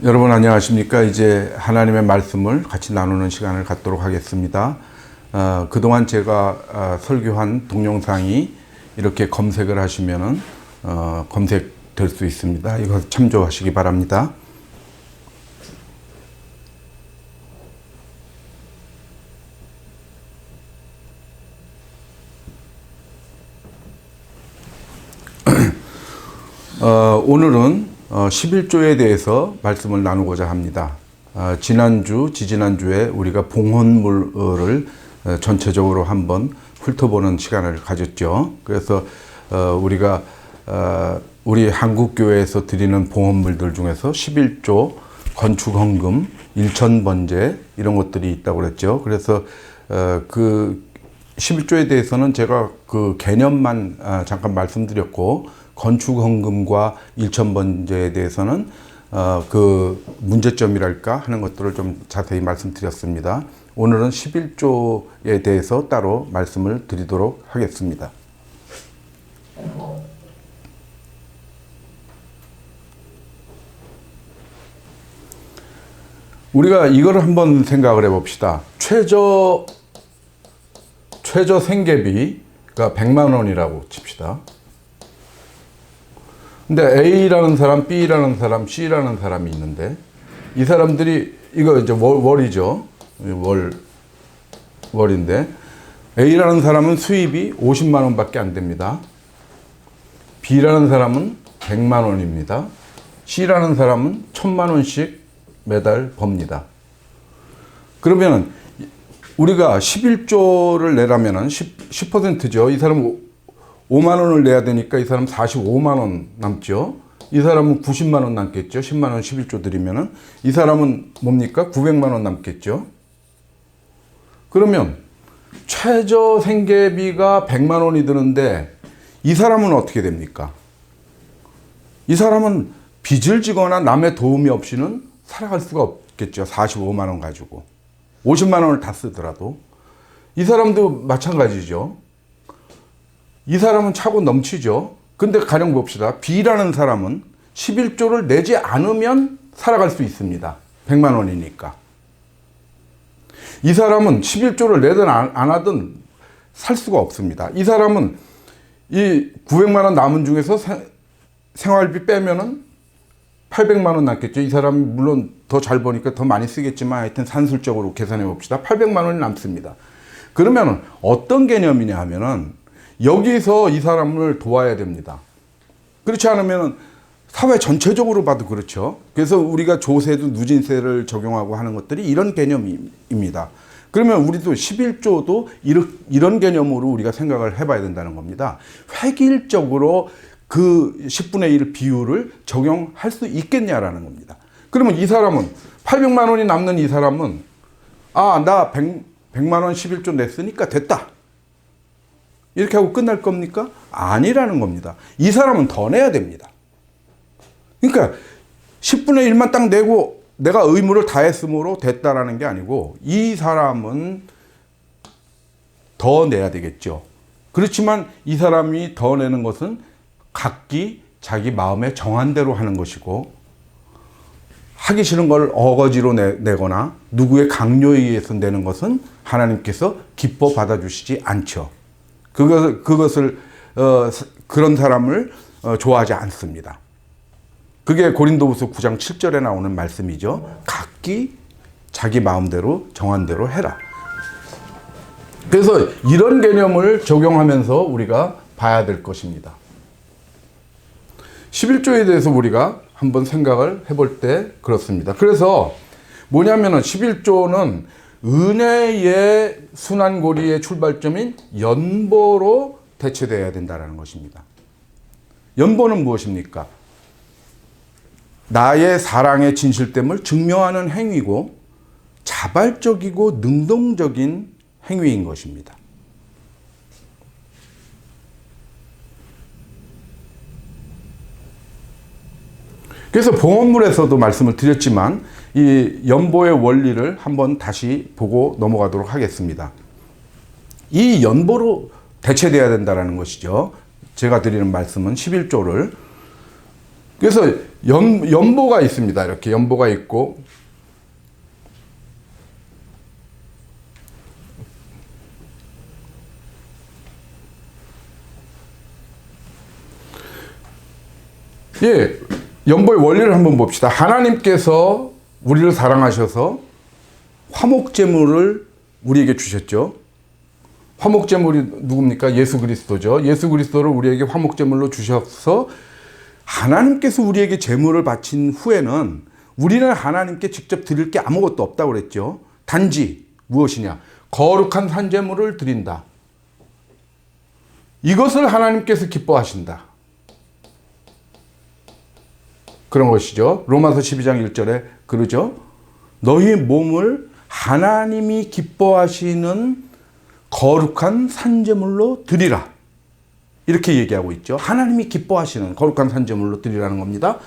여러분 안녕하십니까? 이제 하나님의 말씀을 같이 나누는 시간을 갖도록 하겠습니다. 그동안 제가 설교한 동영상이 이렇게 검색을 하시면은 검색될 수 있습니다. 이거 참조하시기 바랍니다. 오늘은 11조에 대해서 말씀을 나누고자 합니다. 지지난주에 우리가 봉헌물을 전체적으로 한번 훑어보는 시간을 가졌죠. 그래서 우리가 우리 한국교회에서 드리는 봉헌물들 중에서 11조, 건축헌금, 일천번제 이런 것들이 있다고 그랬죠. 그래서 그 11조에 대해서는 제가 그 개념만 잠깐 말씀드렸고, 건축헌금과 일천번제에 대해서는 그 문제점이랄까 하는 것들을 좀 자세히 말씀드렸습니다. 오늘은 11조에 대해서 따로 말씀을 드리도록 하겠습니다. 우리가 이거를 한번 생각을 해봅시다. 최저 생계비가 100만 원이라고 칩시다. 근데 A라는 사람, B라는 사람, C라는 사람이 있는데, 이 사람들이, 이거 이제 월이죠. 월인데, A라는 사람은 수입이 50만 원밖에 안 됩니다. B라는 사람은 100만 원입니다. C라는 사람은 1000만 원씩 매달 법니다. 그러면 우리가 11조를 내라면은 10%죠. 이 사람은 5만 원을 내야 되니까 이 사람 45만 원 남죠. 이 사람은 90만 원 남겠죠. 10만 원 11조 드리면은 이 사람은 뭡니까? 900만 원 남겠죠. 그러면 최저 생계비가 100만 원이 드는데 이 사람은 어떻게 됩니까? 이 사람은 빚을 지거나 남의 도움이 없이는 살아갈 수가 없겠죠. 45만 원 가지고 50만 원을 다 쓰더라도. 이 사람도 마찬가지죠. 이 사람은 차고 넘치죠. 근데 가령 봅시다. B라는 사람은 11조를 내지 않으면 살아갈 수 있습니다. 100만 원이니까. 이 사람은 11조를 내든 안 하든 살 수가 없습니다. 이 사람은 이 900만 원 남은 중에서 생활비 빼면은 800만 원 남겠죠. 이 사람이 물론 더 잘 버니까 더 많이 쓰겠지만 하여튼 산술적으로 계산해 봅시다. 800만 원이 남습니다. 그러면 어떤 개념이냐 하면은 여기서 이 사람을 도와야 됩니다. 그렇지 않으면 사회 전체적으로 봐도 그렇죠. 그래서 우리가 조세도 누진세를 적용하고 하는 것들이 이런 개념입니다. 그러면 우리도 11조도 이런 개념으로 우리가 생각을 해봐야 된다는 겁니다. 획일적으로 그 10분의 1 비율을 적용할 수 있겠냐라는 겁니다. 그러면 이 사람은 800만 원이 남는 이 사람은 나 100만 원 11조 냈으니까 됐다. 이렇게 하고 끝날 겁니까? 아니라는 겁니다. 이 사람은 더 내야 됩니다. 그러니까 10분의 1만 딱 내고 내가 의무를 다했으므로 됐다라는 게 아니고 이 사람은 더 내야 되겠죠. 그렇지만 이 사람이 더 내는 것은 각기 자기 마음에 정한 대로 하는 것이고, 하기 싫은 걸 어거지로 내거나 누구의 강요에 의해서 내는 것은 하나님께서 기뻐 받아주시지 않죠. 그것을 그런 사람을 좋아하지 않습니다. 그게 고린도후서 9장 7절에 나오는 말씀이죠. 각기 자기 마음대로 정한 대로 해라. 그래서 이런 개념을 적용하면서 우리가 봐야 될 것입니다. 11조에 대해서 우리가 한번 생각을 해볼 때 그렇습니다. 그래서 뭐냐면은 11조는 은혜의 순환고리의 출발점인 연보로 대체되어야 된다는 것입니다. 연보는 무엇입니까? 나의 사랑의 진실됨을 증명하는 행위고 자발적이고 능동적인 행위인 것입니다. 그래서 봉헌물에서도 말씀을 드렸지만 이 연보의 원리를 한번 다시 보고 넘어가도록 하겠습니다. 이 연보로 대체돼야 된다는 것이죠. 제가 드리는 말씀은 11조를 그래서 연보가 있습니다. 이렇게 연보가 있고, 예, 연보의 원리를 한번 봅시다. 하나님께서 우리를 사랑하셔서 화목제물을 우리에게 주셨죠. 화목제물이 누굽니까? 예수 그리스도죠. 예수 그리스도를 우리에게 화목제물로 주셔서 하나님께서 우리에게 제물을 바친 후에는 우리는 하나님께 직접 드릴 게 아무것도 없다고 그랬죠. 단지 무엇이냐? 거룩한 산제물을 드린다. 이것을 하나님께서 기뻐하신다. 그런 것이죠. 로마서 12장 1절에 그러죠. 너희 몸을 하나님이 기뻐하시는 거룩한 산제물로 드리라. 이렇게 얘기하고 있죠. 하나님이 기뻐하시는 거룩한 산제물로 드리라는 겁니다.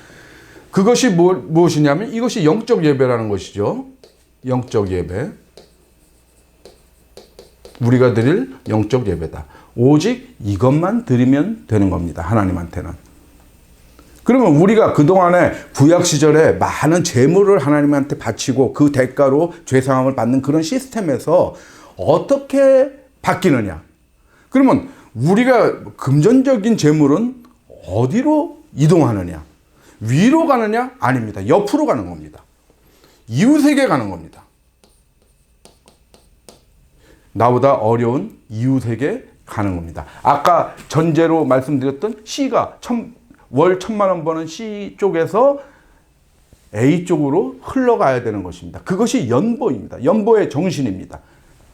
그것이 무엇이냐면 이것이 영적 예배라는 것이죠. 영적 예배. 우리가 드릴 영적 예배다. 오직 이것만 드리면 되는 겁니다. 하나님한테는. 그러면 우리가 그동안에 구약 시절에 많은 제물을 하나님한테 바치고 그 대가로 죄사함을 받는 그런 시스템에서 어떻게 바뀌느냐? 그러면 우리가 금전적인 재물은 어디로 이동하느냐? 위로 가느냐? 아닙니다. 옆으로 가는 겁니다. 이웃에게 가는 겁니다. 나보다 어려운 이웃에게 가는 겁니다. 아까 전제로 말씀드렸던 C가 월 1,000만 원 버는 C 쪽에서 A 쪽으로 흘러가야 되는 것입니다. 그것이 연보입니다. 연보의 정신입니다.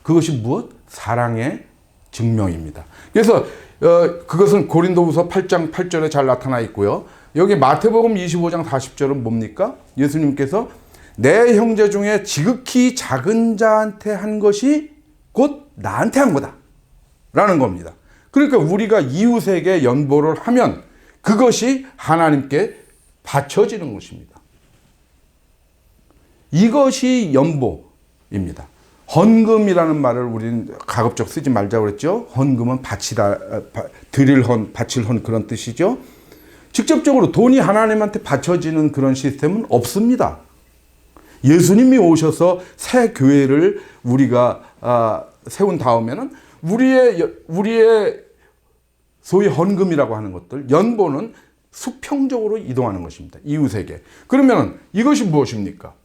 그것이 무엇? 사랑의 증명입니다. 그래서 그것은 고린도후서 8장 8절에 잘 나타나 있고요. 여기 마태복음 25장 40절은 뭡니까? 예수님께서 내 형제 중에 지극히 작은 자한테 한 것이 곧 나한테 한 거다 라는 겁니다. 그러니까 우리가 이웃에게 연보를 하면 그것이 하나님께 바쳐지는 것입니다. 이것이 연보입니다. 헌금이라는 말을 우리는 가급적 쓰지 말자고 그랬죠. 헌금은 바치다, 드릴 헌, 바칠 헌 그런 뜻이죠. 직접적으로 돈이 하나님한테 바쳐지는 그런 시스템은 없습니다. 예수님이 오셔서 새 교회를 우리가 세운 다음에는 우리의 소위 헌금이라고 하는 것들, 연보는 수평적으로 이동하는 것입니다. 이웃에게. 그러면 이것이 무엇입니까?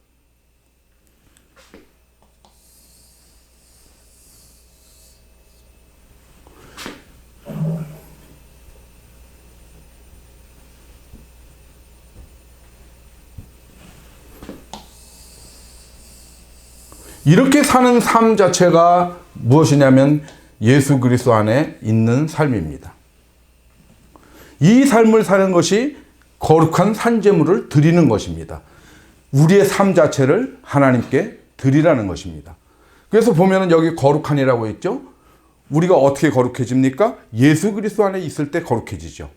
이렇게 사는 삶 자체가 무엇이냐면 예수 그리스도 안에 있는 삶입니다. 이 삶을 사는 것이 거룩한 산제물을 드리는 것입니다. 우리의 삶 자체를 하나님께 드리라는 것입니다. 그래서 보면은 여기 거룩한이라고 있죠. 우리가 어떻게 거룩해집니까? 예수 그리스도 안에 있을 때 거룩해지죠.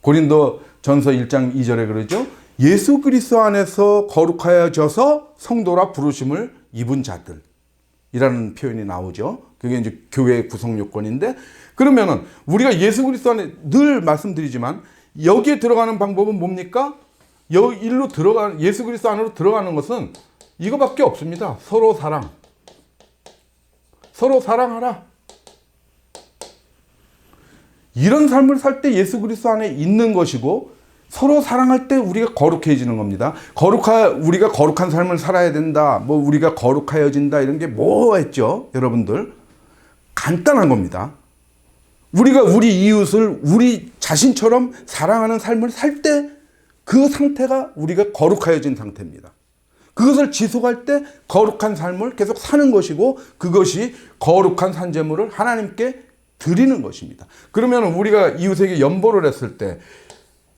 고린도전서 1장 2절에 그러죠. 예수 그리스도 안에서 거룩하여져서 성도라 부르심을 입은 자들이라는 표현이 나오죠. 그게 이제 교회의 구성 요건인데, 그러면은 우리가 예수 그리스도 안에 늘 말씀드리지만 여기에 들어가는 방법은 뭡니까? 예수 그리스도 안으로 들어가는 것은 이거밖에 없습니다. 서로 사랑. 서로 사랑하라. 이런 삶을 살 때 예수 그리스도 안에 있는 것이고, 서로 사랑할 때 우리가 거룩해지는 겁니다. 우리가 거룩한 삶을 살아야 된다. 우리가 거룩하여진다. 이런 게 뭐였죠? 여러분들. 간단한 겁니다. 우리가 우리 이웃을 우리 자신처럼 사랑하는 삶을 살 때 그 상태가 우리가 거룩하여진 상태입니다. 그것을 지속할 때 거룩한 삶을 계속 사는 것이고, 그것이 거룩한 산제물을 하나님께 드리는 것입니다. 그러면 우리가 이웃에게 연보를 했을 때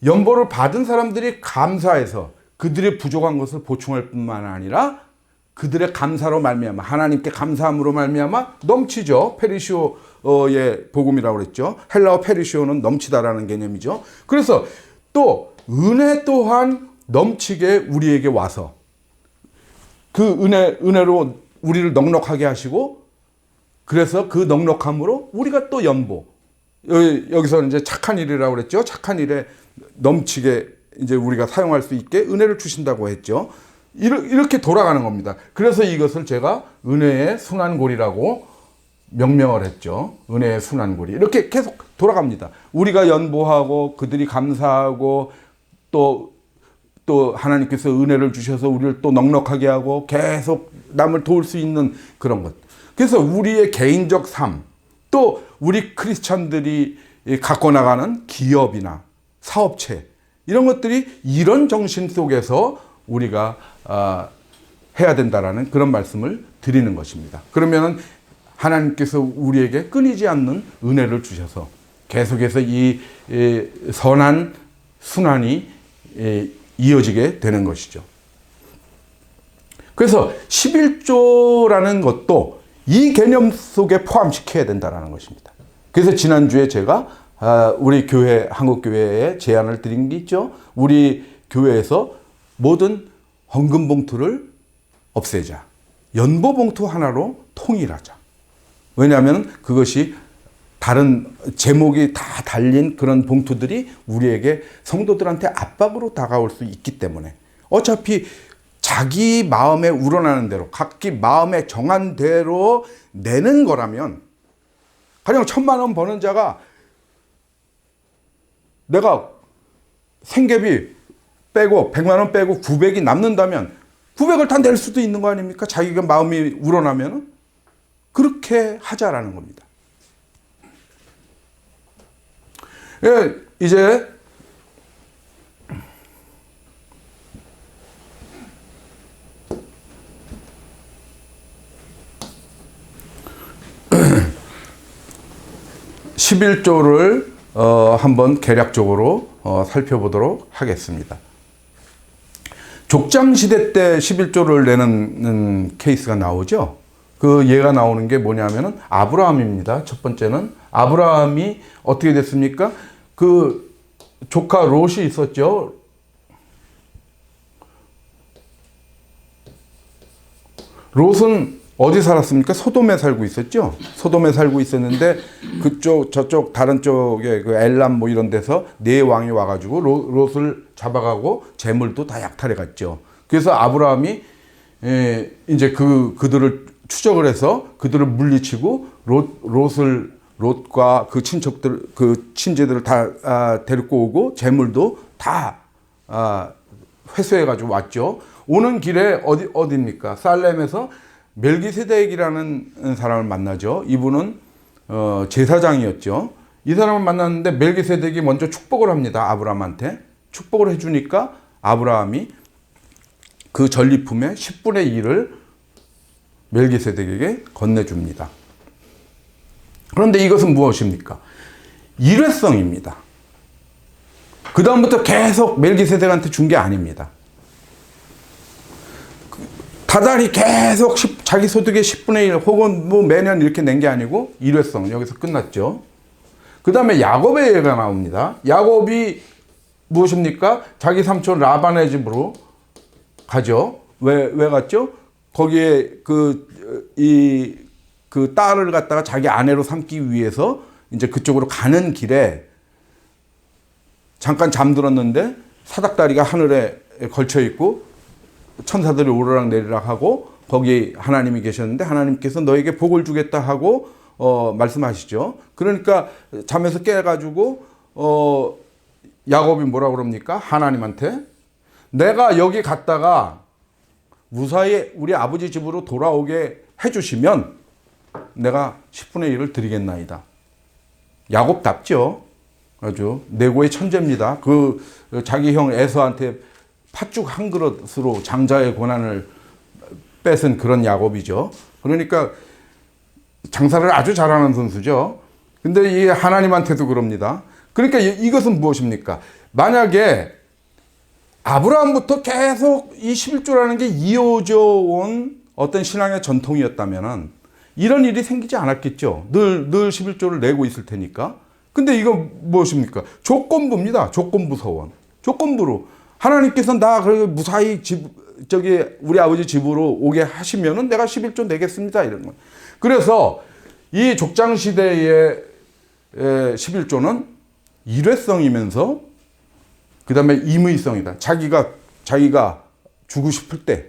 연보를 받은 사람들이 감사해서 그들의 부족한 것을 보충할 뿐만 아니라 그들의 감사로 말미암아, 하나님께 감사함으로 말미암아 넘치죠. 페리시오의 복음이라고 그랬죠. 헬라어 페리시오는 넘치다라는 개념이죠. 그래서 또 은혜 또한 넘치게 우리에게 와서 그 은혜로 우리를 넉넉하게 하시고, 그래서 그 넉넉함으로 우리가 또 연보, 여기서 이제 착한 일이라고 그랬죠. 착한 일에 넘치게 이제 우리가 사용할 수 있게 은혜를 주신다고 했죠. 이렇게 돌아가는 겁니다. 그래서 이것을 제가 은혜의 순환고리라고 명명을 했죠. 은혜의 순환고리. 이렇게 계속 돌아갑니다. 우리가 연보하고 그들이 감사하고 또 하나님께서 은혜를 주셔서 우리를 또 넉넉하게 하고 계속 남을 도울 수 있는 그런 것. 그래서 우리의 개인적 삶, 또 우리 크리스찬들이 갖고 나가는 기업이나 사업체, 이런 것들이 이런 정신 속에서 우리가 해야 된다라는 그런 말씀을 드리는 것입니다. 그러면은 하나님께서 우리에게 끊이지 않는 은혜를 주셔서 계속해서 이 선한 순환이 이어지게 되는 것이죠. 그래서 11조라는 것도 이 개념 속에 포함시켜야 된다는 것입니다. 그래서 지난주에 제가 우리 교회, 한국교회에 제안을 드린 게 있죠. 우리 교회에서 모든 헌금 봉투를 없애자. 연보 봉투 하나로 통일하자. 왜냐하면 그것이 다른 제목이 다 달린 그런 봉투들이 우리에게 성도들한테 압박으로 다가올 수 있기 때문에 어차피 자기 마음에 우러나는 대로 각기 마음에 정한 대로 내는 거라면 가령 1,000만 원 버는 자가 내가 생계비 빼고 100만 원 빼고 900이 남는다면 900을 다 낼 수도 있는 거 아닙니까? 자기가 마음이 우러나면은 그렇게 하자라는 겁니다. 예, 이제 11조를 한번 개략적으로 살펴보도록 하겠습니다. 족장시대 때 11조를 내는 케이스가 나오죠. 그 예가 나오는 게 뭐냐면은 아브라함입니다. 첫 번째는 아브라함이 어떻게 됐습니까? 그 조카 롯이 있었죠. 롯은 어디 살았습니까? 소돔에 살고 있었죠. 소돔에 살고 있었는데 그쪽 저쪽 다른 쪽에 그 엘람 뭐 이런 데서 네 왕이 와가지고 롯을 잡아가고 재물도 다 약탈해 갔죠. 그래서 아브라함이 이제 그들을 추적을 해서 그들을 물리치고 롯과 그 친척들 그 친제들을 다 데리고 오고 재물도 다 회수해 가지고 왔죠. 오는 길에 어디입니까? 살렘에서 멜기세덱이라는 사람을 만나죠. 이분은 제사장이었죠. 이 사람을 만났는데 멜기세덱이 먼저 축복을 합니다. 아브라함한테 축복을 해주니까 아브라함이 그 전리품의 10분의 1을 멜기세덱에게 건네줍니다. 그런데 이것은 무엇입니까? 일회성입니다. 그 다음부터 계속 멜기세덱한테 준 게 아닙니다. 다달이 계속 자기 소득의 10분의 1 혹은 뭐 매년 이렇게 낸 게 아니고 일회성 여기서 끝났죠. 그 다음에 야곱의 예가 나옵니다. 야곱이 무엇입니까? 자기 삼촌 라반의 집으로 가죠. 왜 갔죠? 거기에 그 딸을 갖다가 자기 아내로 삼기 위해서 이제 그쪽으로 가는 길에 잠깐 잠들었는데 사닥다리가 하늘에 걸쳐 있고 천사들이 오르락 내리락 하고 거기 하나님이 계셨는데 하나님께서 너에게 복을 주겠다 하고 말씀하시죠. 그러니까 잠에서 깨가지고 야곱이 뭐라 그럽니까? 하나님한테 내가 여기 갔다가 무사히 우리 아버지 집으로 돌아오게 해주시면 내가 10분의 1을 드리겠나이다. 야곱답죠. 아주 내고의 천재입니다. 그 자기 형 에서한테 팥죽 한 그릇으로 장자의 권한을 뺏은 그런 야곱이죠. 그러니까 장사를 아주 잘하는 선수죠. 근데 이 하나님한테도 그럽니다. 그러니까 이것은 무엇입니까? 만약에 아브라함부터 계속 이 11조라는 게 이어져 온 어떤 신앙의 전통이었다면은 이런 일이 생기지 않았겠죠. 늘 11조를 내고 있을 테니까. 근데 이거 무엇입니까? 조건부입니다. 조건부 서원. 조건부로. 하나님께서 나 무사히 우리 아버지 집으로 오게 하시면은 내가 11조 내겠습니다. 이런 거. 그래서 이 족장 시대의 11조는 일회성이면서 그 다음에 임의성이다. 자기가 주고 싶을 때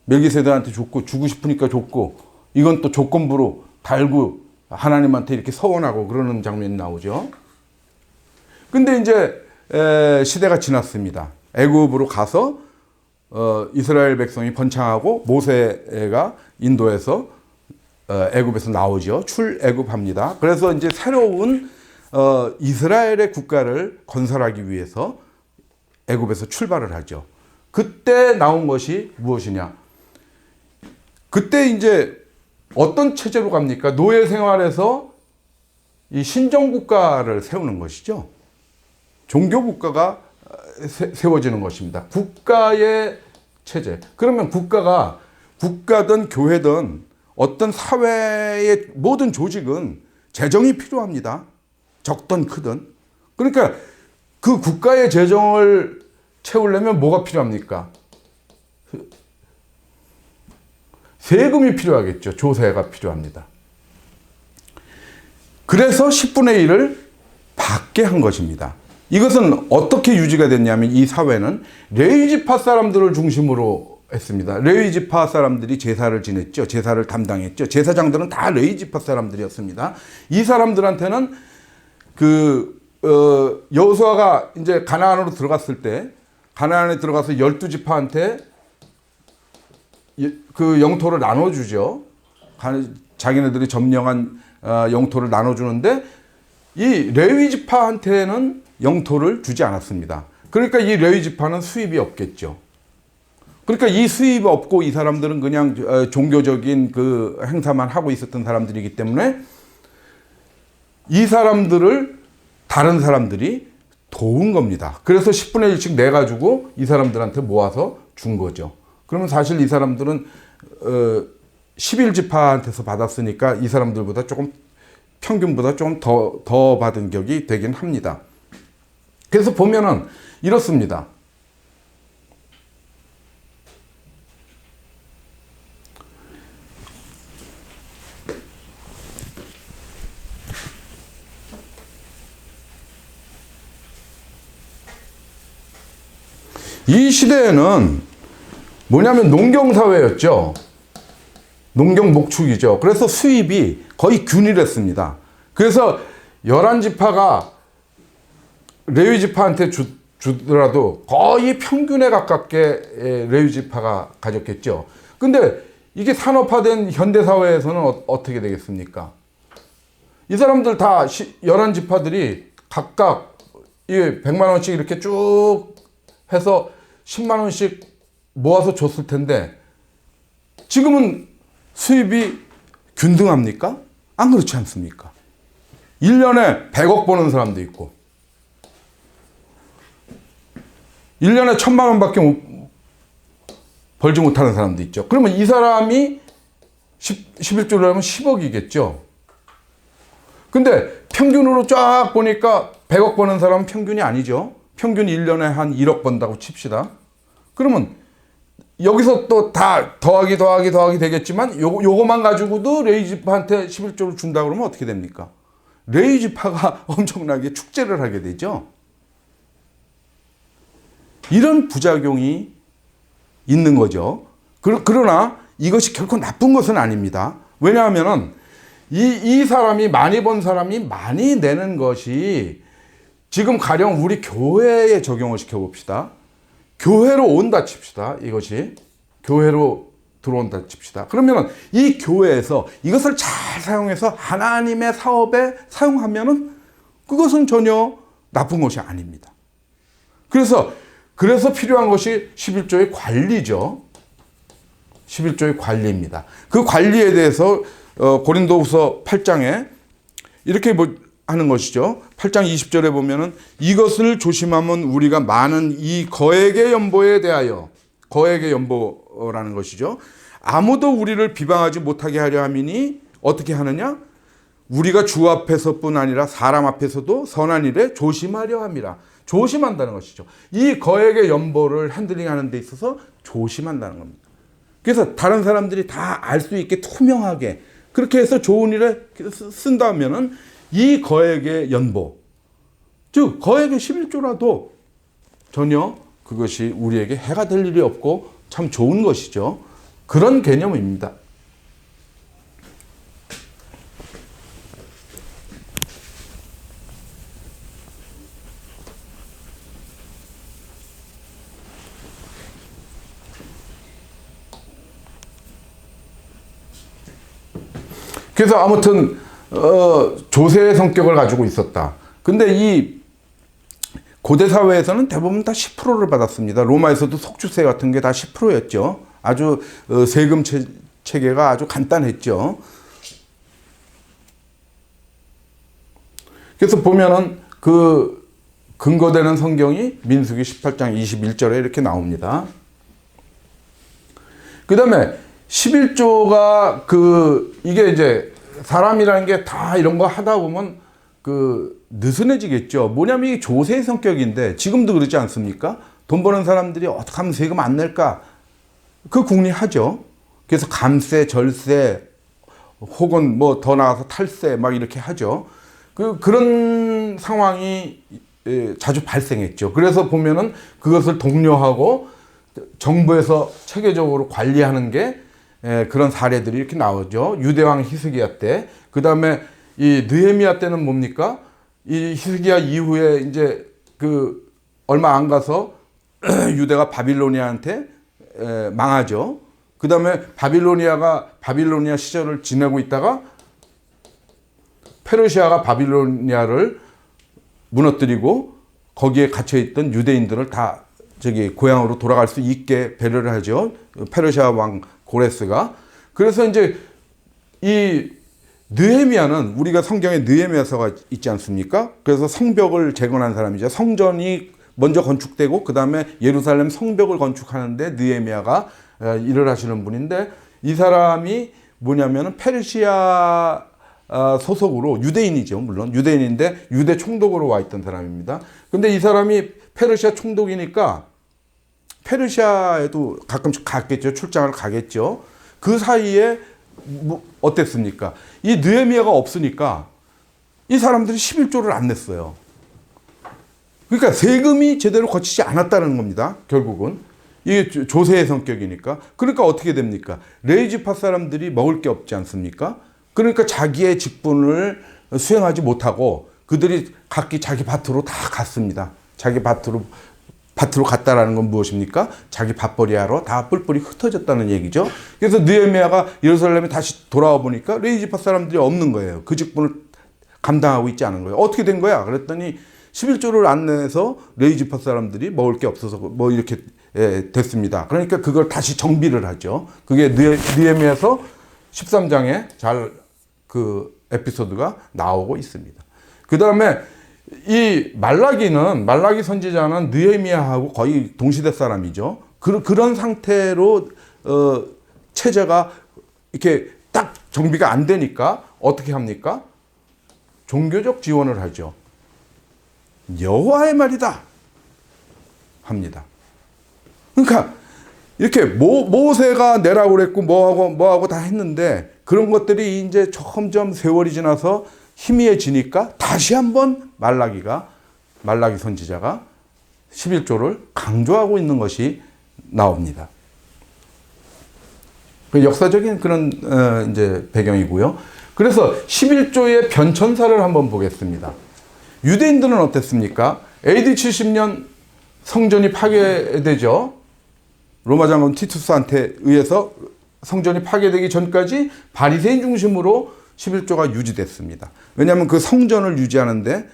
멜기세덱한테 줬고 주고 싶으니까 줬고 이건 또 조건부로 달고 하나님한테 이렇게 서원하고 그러는 장면이 나오죠. 근데 이제 시대가 지났습니다. 애굽으로 가서 이스라엘 백성이 번창하고 모세가 인도에서 애굽에서 나오죠. 출애굽합니다. 그래서 이제 새로운 이스라엘의 국가를 건설하기 위해서 애굽에서 출발을 하죠. 그때 나온 것이 무엇이냐? 그때 이제 어떤 체제로 갑니까? 노예 생활에서 이 신정국가를 세우는 것이죠. 종교국가가 세워지는 것입니다. 국가의 체제. 그러면 국가든 교회든 어떤 사회의 모든 조직은 재정이 필요합니다. 적든 크든. 그러니까 그 국가의 재정을 채우려면 뭐가 필요합니까? 세금이 필요하겠죠. 조세가 필요합니다. 그래서 10분의 1을 받게 한 것입니다. 이것은 어떻게 유지가 됐냐면 이 사회는 레위지파 사람들을 중심으로 했습니다. 레위지파 사람들이 제사를 지냈죠. 제사를 담당했죠. 제사장들은 다 레위지파 사람들이었습니다. 이 사람들한테는 여호수아가 이제 가나안으로 들어갔을 때 가나안에 들어가서 12지파한테 그 영토를 나눠주죠. 자기네들이 점령한 영토를 나눠주는데 이 레위지파한테는 영토를 주지 않았습니다. 그러니까 이 레위지파는 수입이 없겠죠. 그러니까 이 수입이 없고 이 사람들은 그냥 종교적인 그 행사만 하고 있었던 사람들이기 때문에 이 사람들을 다른 사람들이 도운 겁니다. 그래서 10분의 1씩 내가지고 이 사람들한테 모아서 준 거죠. 그러면 사실 이 사람들은 11지파한테서 받았으니까 이 사람들보다 조금 평균보다 좀 더 받은 격이 되긴 합니다. 그래서 보면은 이렇습니다. 이 시대에는 뭐냐면 농경사회였죠. 농경 목축이죠. 그래서 수입이 거의 균일했습니다. 그래서 11지파가 레위지파한테 주더라도 거의 평균에 가깝게 레위지파가 가졌겠죠. 근데 이게 산업화된 현대사회에서는 어떻게 되겠습니까? 이 사람들 다 11지파들이 각각 100만 원씩 이렇게 쭉 해서 10만 원씩 모아서 줬을 텐데 지금은 수입이 균등합니까? 안 그렇지 않습니까? 1년에 100억 버는 사람도 있고 1년에 1000만 원밖에 벌지 못하는 사람도 있죠. 그러면 이 사람이 11조를 하면 10억이겠죠. 근데 평균으로 쫙 보니까 100억 버는 사람은 평균이 아니죠. 평균 1년에 한 1억 번다고 칩시다. 그러면 여기서 또 다 더하기 되겠지만 요거만 가지고도 레위지파한테 11조를 준다 그러면 어떻게 됩니까? 레위지파가 엄청나게 축제를 하게 되죠. 이런 부작용이 있는 거죠. 그러나 이것이 결코 나쁜 것은 아닙니다. 왜냐하면 이 사람이 많이 번 사람이 많이 내는 것이 지금 가령 우리 교회에 적용을 시켜봅시다. 교회로 온다 칩시다. 이것이 교회로 들어온다 칩시다. 그러면 이 교회에서 이것을 잘 사용해서 하나님의 사업에 사용하면은 그것은 전혀 나쁜 것이 아닙니다. 그래서 필요한 것이 11조의 관리죠. 11조의 관리입니다. 그 관리에 대해서 고린도후서 8장에 이렇게 하는 것이죠. 8장 20절에 보면은 이것을 조심하면 우리가 많은 이 거액의 연보에 대하여 거액의 연보라는 것이죠. 아무도 우리를 비방하지 못하게 하려 함이니 어떻게 하느냐? 우리가 주 앞에서뿐 아니라 사람 앞에서도 선한 일에 조심하려 함이라. 조심한다는 것이죠. 이 거액의 연보를 핸들링하는 데 있어서 조심한다는 겁니다. 그래서 다른 사람들이 다 알 수 있게 투명하게 그렇게 해서 좋은 일에 쓴다면은 이 거액의 연보, 즉 거액의 11조라도 전혀 그것이 우리에게 해가 될 일이 없고 참 좋은 것이죠. 그런 개념입니다. 그래서 아무튼 조세의 성격을 가지고 있었다. 근데 이 고대 사회에서는 대부분 다 10%를 받았습니다. 로마에서도 속주세 같은 게 다 10%였죠. 아주 세금 체계가 아주 간단했죠. 그래서 보면은 그 근거되는 성경이 민수기 18장 21절에 이렇게 나옵니다. 그 다음에 11조가 이게 이제 사람이라는 게 다 이런 거 하다 보면 느슨해지겠죠. 뭐냐면 이게 조세의 성격인데 지금도 그러지 않습니까? 돈 버는 사람들이 어떻게 하면 세금 안 낼까? 궁리하죠. 그래서 감세, 절세, 혹은 뭐 더 나아가서 탈세 막 이렇게 하죠. 그런 상황이 자주 발생했죠. 그래서 보면은 그것을 독려하고 정부에서 체계적으로 관리하는 게 그런 사례들이 이렇게 나오죠. 유대왕 히스기야 때. 그 다음에 이 느헤미야 때는 뭡니까? 이 히스기야 이후에 이제 얼마 안 가서 유대가 바빌로니아한테 망하죠. 그 다음에 바빌로니아 시절을 지내고 있다가 페르시아가 바빌로니아를 무너뜨리고 거기에 갇혀있던 유대인들을 다 고향으로 돌아갈 수 있게 배려를 하죠. 페르시아 왕 고레스가. 그래서 이제 이 느헤미야는 우리가 성경에 느헤미야서가 있지 않습니까? 그래서 성벽을 재건한 사람이죠. 성전이 먼저 건축되고 그 다음에 예루살렘 성벽을 건축하는데 느헤미야가 일을 하시는 분인데 이 사람이 뭐냐면은 페르시아 소속으로 유대인이죠. 물론 유대인인데 유대 총독으로 와 있던 사람입니다. 근데 이 사람이 페르시아 총독이니까 페르시아에도 가끔씩 갔겠죠. 출장을 가겠죠. 그 사이에 어땠습니까? 이 느헤미야가 없으니까 이 사람들이 11조를 안 냈어요. 그러니까 세금이 제대로 거치지 않았다는 겁니다. 결국은. 이게 조세의 성격이니까. 그러니까 어떻게 됩니까? 레위지파 사람들이 먹을 게 없지 않습니까? 그러니까 자기의 직분을 수행하지 못하고 그들이 각기 자기 밭으로 다 갔습니다. 자기 밭으로 갔다라는 건 무엇입니까? 자기 밭벌이하러 다 뿔뿔이 흩어졌다는 얘기죠. 그래서 느헤미야가 예루살렘에 다시 돌아와 보니까 레위지파 사람들이 없는 거예요. 그 직분을 감당하고 있지 않은 거예요. 어떻게 된 거야? 그랬더니 11조를 안 내서 레위지파 사람들이 먹을 게 없어서 뭐 이렇게 됐습니다. 그러니까 그걸 다시 정비를 하죠. 그게 느헤미야서 13장에 잘 에피소드가 나오고 있습니다. 그 다음에 이 말라기 선지자는 느헤미야하고 거의 동시대 사람이죠. 그런 상태로 체제가 이렇게 딱 정비가 안 되니까 어떻게 합니까? 종교적 지원을 하죠. 여호와의 말이다 합니다. 그러니까 이렇게 모세가 내라고 그랬고 뭐하고 다 했는데 그런 것들이 이제 점점 세월이 지나서 희미해지니까 다시 한번 말라기 선지자가 11조를 강조하고 있는 것이 나옵니다. 역사적인 그런 이제 배경이고요. 그래서 11조의 변천사를 한번 보겠습니다. 유대인들은 어땠습니까? AD 70년 성전이 파괴되죠. 로마 장군 티투스한테 의해서 성전이 파괴되기 전까지 바리새인 중심으로 11조가 유지됐습니다. 왜냐하면 그 성전을 유지하는데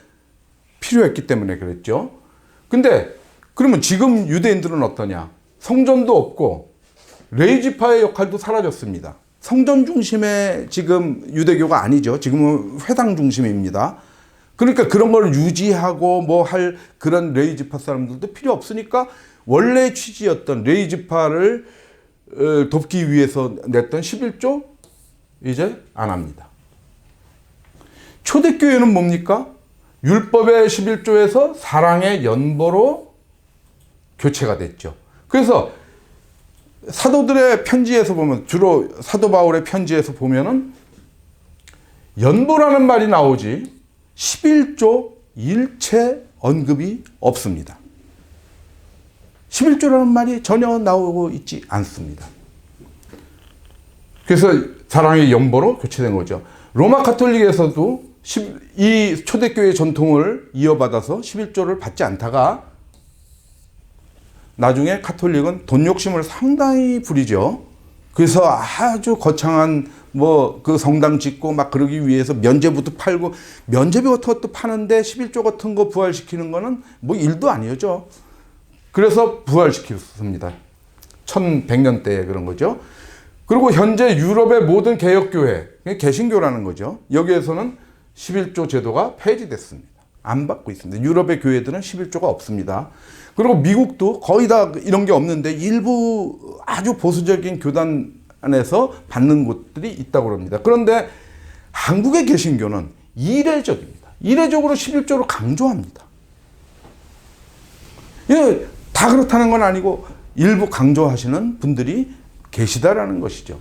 필요했기 때문에 그랬죠. 근데 그러면 지금 유대인들은 어떠냐? 성전도 없고 레위지파의 역할도 사라졌습니다. 성전 중심의 지금 유대교가 아니죠. 지금은 회당 중심입니다. 그러니까 그런 걸 유지하고 뭐 할 그런 레위지파 사람들도 필요 없으니까 원래 취지였던 레위지파를 돕기 위해서 냈던 11조 이제 안 합니다. 초대교회는 뭡니까? 율법의 11조에서 사랑의 연보로 교체가 됐죠. 그래서 사도들의 편지에서 보면 주로 사도 바울의 편지에서 보면은 연보라는 말이 나오지 11조 일체 언급이 없습니다. 11조라는 말이 전혀 나오고 있지 않습니다. 그래서 사랑의 연보로 교체된 거죠. 로마 가톨릭에서도 이 초대교회 전통을 이어받아서 11조를 받지 않다가 나중에 가톨릭은 돈 욕심을 상당히 부리죠. 그래서 아주 거창한 그 성당 짓고 막 그러기 위해서 면제부도 팔고, 면제부 같은 것도 파는데 11조 같은 거 부활시키는 거는 뭐 일도 아니었죠. 그래서 부활시켰습니다. 1100년대에 그런 거죠. 그리고 현재 유럽의 모든 개혁교회, 개신교라는 거죠. 여기에서는 11조 제도가 폐지됐습니다. 안 받고 있습니다. 유럽의 교회들은 11조가 없습니다. 그리고 미국도 거의 다 이런 게 없는데 일부 아주 보수적인 교단 안에서 받는 곳들이 있다고 합니다. 그런데 한국의 개신교는 이례적입니다. 이례적으로 11조를 강조합니다. 예, 다 그렇다는 건 아니고 일부 강조하시는 분들이 계시다라는 것이죠.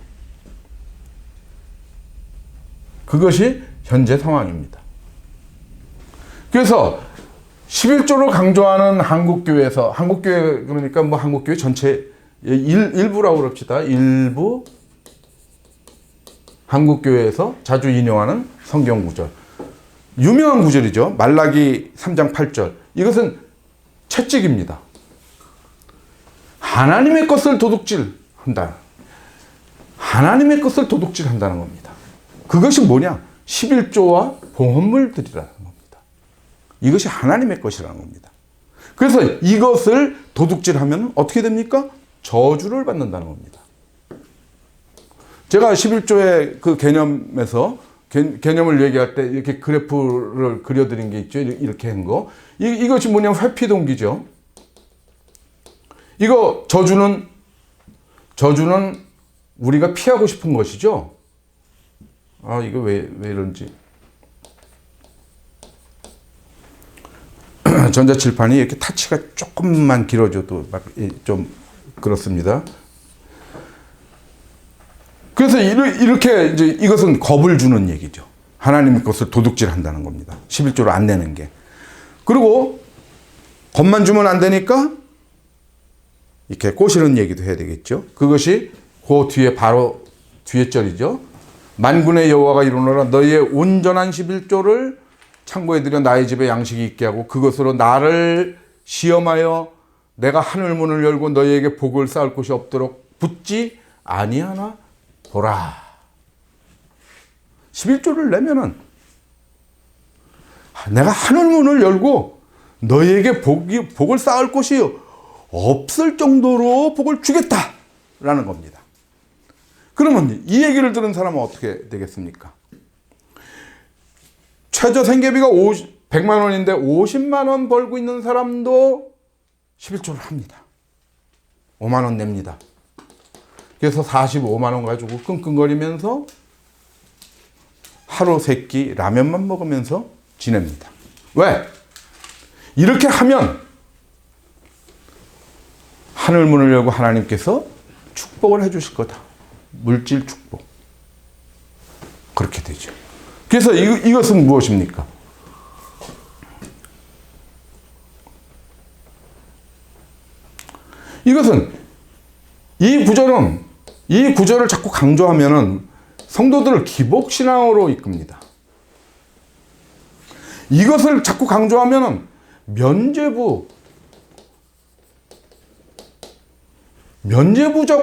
그것이 현재 상황입니다. 그래서 11조를 강조하는 한국교회에서, 한국교회 그러니까 뭐 한국교회 전체 일부라고 그럽시다. 일부 한국교회에서 자주 인용하는 성경 구절. 유명한 구절이죠. 말라기 3장 8절. 이것은 채찍입니다. 하나님의 것을 도둑질한다. 하나님의 것을 도둑질한다는 겁니다. 그것이 뭐냐? 11조와 봉헌물들이라는 겁니다. 이것이 하나님의 것이라는 겁니다. 그래서 이것을 도둑질하면 어떻게 됩니까? 저주를 받는다는 겁니다. 제가 11조의 그 개념에서 개념을 얘기할 때 이렇게 그래프를 그려드린 게 있죠. 이렇게 한 거. 이것이 뭐냐면 회피동기죠. 이거 저주는 우리가 피하고 싶은 것이죠. 아, 이거 왜 이런지. 전자칠판이 이렇게 타치가 조금만 길어져도 막 좀 그렇습니다. 그래서 이렇게 이제 이것은 겁을 주는 얘기죠. 하나님의 것을 도둑질한다는 겁니다. 11조를 안 내는 게. 그리고 겁만 주면 안 되니까 이렇게 꼬시는 얘기도 해야 되겠죠. 그것이 그 뒤에 바로 뒤에 절이죠. 만군의 여호와가 이르노라 너희의 온전한 11조를 창고에 들여 나의 집에 양식이 있게 하고 그것으로 나를 시험하여 내가 하늘 문을 열고 너희에게 복을 쌓을 곳이 없도록 붙지 아니하나 보라. 11조를 내면은 내가 하늘 문을 열고 너희에게 복을 쌓을 곳이 없을 정도로 복을 주겠다라는 겁니다. 그러면 이 얘기를 들은 사람은 어떻게 되겠습니까? 최저 생계비가 100만 원인데 50만 원 벌고 있는 사람도 11조를 합니다. 5만 원 냅니다. 그래서 45만 원 가지고 끙끙거리면서 하루 세 끼 라면만 먹으면서 지냅니다. 왜? 이렇게 하면 하늘 문을 열고 하나님께서 축복을 해주실 거다. 물질 축복. 그렇게 되죠. 그래서 이것은 무엇입니까? 이것은 이 구절을 자꾸 강조하면은 성도들을 기복신앙으로 이끕니다. 이것을 자꾸 강조하면은 면죄부적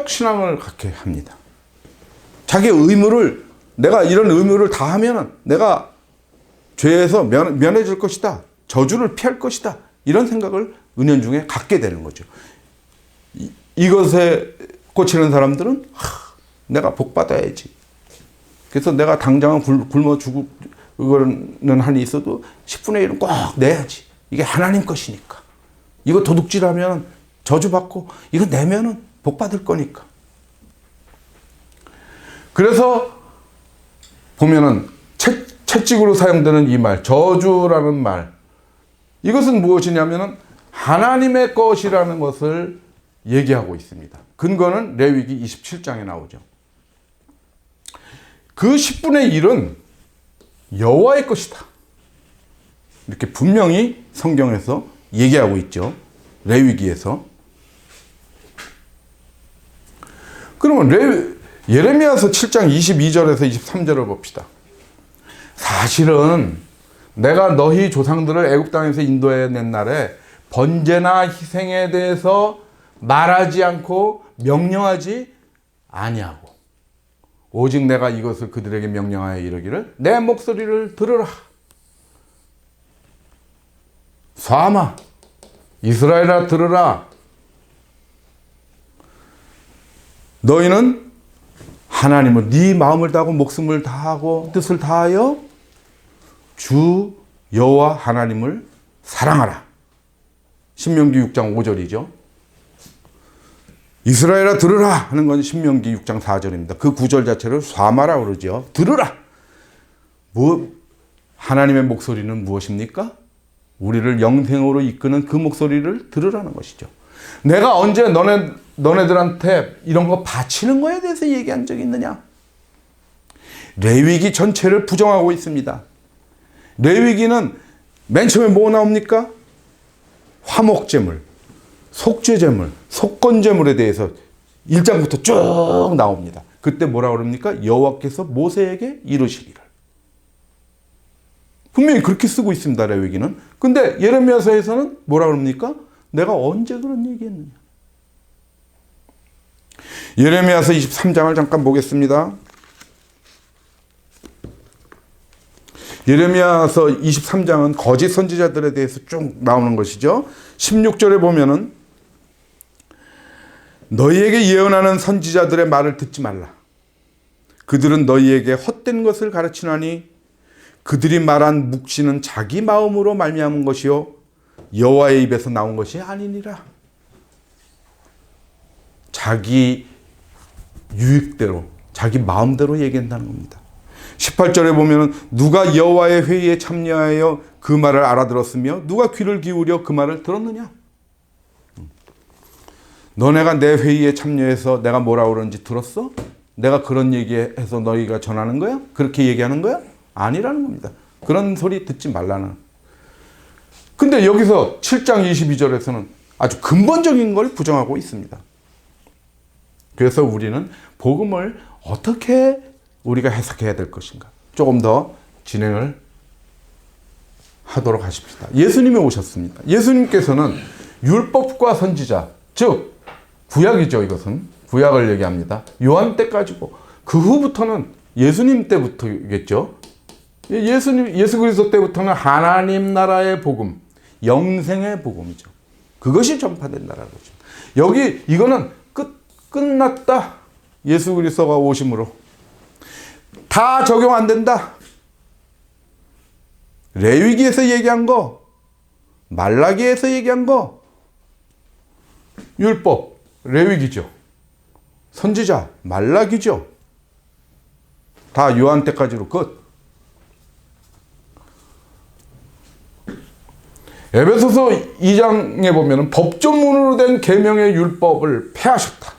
신앙을 갖게 합니다. 자기 의무를, 내가 이런 의무를 다 하면은 내가 죄에서 면해질 것이다. 저주를 피할 것이다. 이런 생각을 은연중에 갖게 되는 거죠. 이것에 꽂히는 사람들은 내가 복 받아야지. 그래서 내가 당장은 굶어 죽는 한이 있어도 10분의 1은 꼭 내야지. 이게 하나님 것이니까. 이거 도둑질하면 저주받고 이거 내면은 복 받을 거니까. 그래서 보면은 채찍으로 사용되는 이 말, 저주라는 말, 이것은 무엇이냐면은 하나님의 것이라는 것을 얘기하고 있습니다. 근거는 레위기 27장에 나오죠. 그 10분의 1은 여호와의 것이다. 이렇게 분명히 성경에서 얘기하고 있죠. 레위기에서. 그러면 예레미야서 7장 22절에서 23절을 봅시다. 사실은 내가 너희 조상들을 애굽 땅에서 인도해낸 날에 번제나 희생에 대해서 말하지 않고 명령하지 아니하고 오직 내가 이것을 그들에게 명령하여 이르기를 내 목소리를 들으라. 쏴마 이스라엘아 들으라. 너희는 하나님을 네 마음을 다하고 목숨을 다하고 뜻을 다하여 주 여호와 하나님을 사랑하라. 신명기 6장 5절이죠. 이스라엘아 들으라 하는 건 신명기 6장 4절입니다. 그 구절 자체를 쏴마라 그러죠. 들으라. 하나님의 목소리는 무엇입니까? 우리를 영생으로 이끄는 그 목소리를 들으라는 것이죠. 내가 언제 너네들한테 이런 거 바치는 거에 대해서 얘기한 적이 있느냐? 레위기 전체를 부정하고 있습니다. 레위기는 맨 처음에 뭐 나옵니까? 화목제물, 속죄제물, 속건제물에 대해서 1장부터 쭉 나옵니다. 그때 뭐라 그럽니까? 여호와께서 모세에게 이르시기를. 분명히 그렇게 쓰고 있습니다. 레위기는. 근데 예레미야서에서는 뭐라 그럽니까? 내가 언제 그런 얘기했느냐? 예레미야서 23장을 잠깐 보겠습니다. 예레미야서 23장은 거짓 선지자들에 대해서 쭉 나오는 것이죠. 16절에 보면은 너희에게 예언하는 선지자들의 말을 듣지 말라. 그들은 너희에게 헛된 것을 가르치나니 그들이 말한 묵시는 자기 마음으로 말미암은 것이요 여호와의 입에서 나온 것이 아니니라. 자기 유익대로 자기 마음대로 얘기한다는 겁니다. 18절에 보면 누가 여호와의 회의에 참여하여 그 말을 알아들었으며 누가 귀를 기울여 그 말을 들었느냐? 너네가 내 회의에 참여해서 내가 뭐라고 그러는지 들었어? 내가 그런 얘기해서 너희가 전하는 거야? 그렇게 얘기하는 거야? 아니라는 겁니다. 그런 소리 듣지 말라는. 근데 여기서 7장 22절에서는 아주 근본적인 걸 부정하고 있습니다. 그래서 우리는 복음을 어떻게 우리가 해석해야 될 것인가? 조금 더 진행을 하도록 하십시다. 예수님이 오셨습니다. 예수님께서는 율법과 선지자, 즉 구약이죠. 이것은 구약을 얘기합니다. 요한 때까지고 그 후부터는 예수님 때부터겠죠. 예수 그리스도 때부터는 하나님 나라의 복음, 영생의 복음이죠. 그것이 전파된다라는 거죠. 여기 이거는 끝났다. 예수 그리스도가 오심으로 다 적용 안 된다. 레위기에서 얘기한 거, 말라기에서 얘기한 거, 율법, 레위기죠. 선지자, 말라기죠. 다 요한 때까지로 끝. 에베소서 2장에 보면 법조문으로 된 계명의 율법을 폐하셨다.